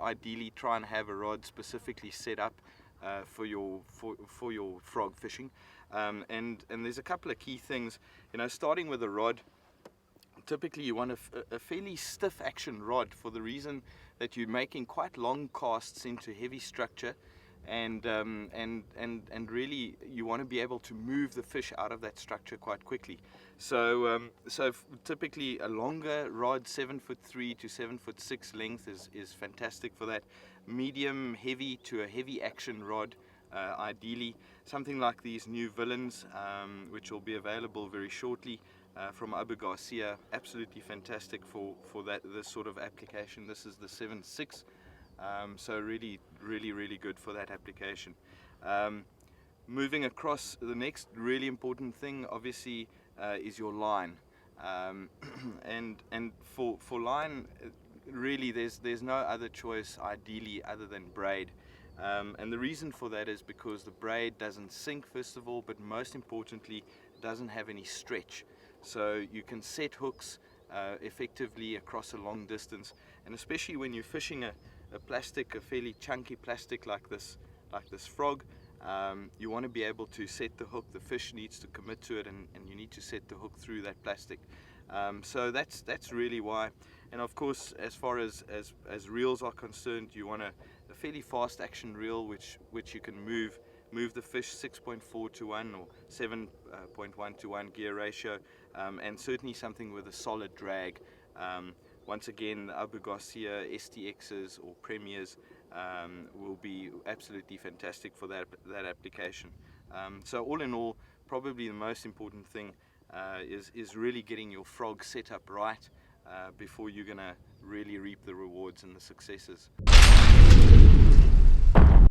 ideally try and have a rod specifically set up for your frog fishing. And there's a couple of key things, starting with the rod. Typically you want a fairly stiff action rod, for the reason that you're making quite long casts into heavy structure, and really you want to be able to move the fish out of that structure quite quickly. So typically a longer rod, 7'3" to 7'6" length is fantastic for that. Medium heavy to a heavy action rod, ideally something like these new villains, which will be available very shortly from Abu Garcia. Absolutely fantastic for this sort of application. This is the 7'6", so really good for that application. Moving across, the next really important thing obviously is your line, and for line, really there's no other choice ideally other than braid. And the reason for that is because the braid doesn't sink, first of all, but most importantly doesn't have any stretch. So you can set hooks effectively across a long distance, and especially when you're fishing a fairly chunky plastic like this frog, you want to be able to set the hook. The fish needs to commit to it, and you need to set the hook through that plastic. So that's really why. And of course, as far as reels are concerned, you want a fairly fast action reel which you can move the fish 6.4 to 1 or 7.1 to 1 gear ratio, and certainly something with a solid drag. Once again, the Abu Garcia STXs or Premiers will be absolutely fantastic for that application. So all in all, probably the most important thing is really getting your frog set up right before you're going to really reap the rewards and the successes.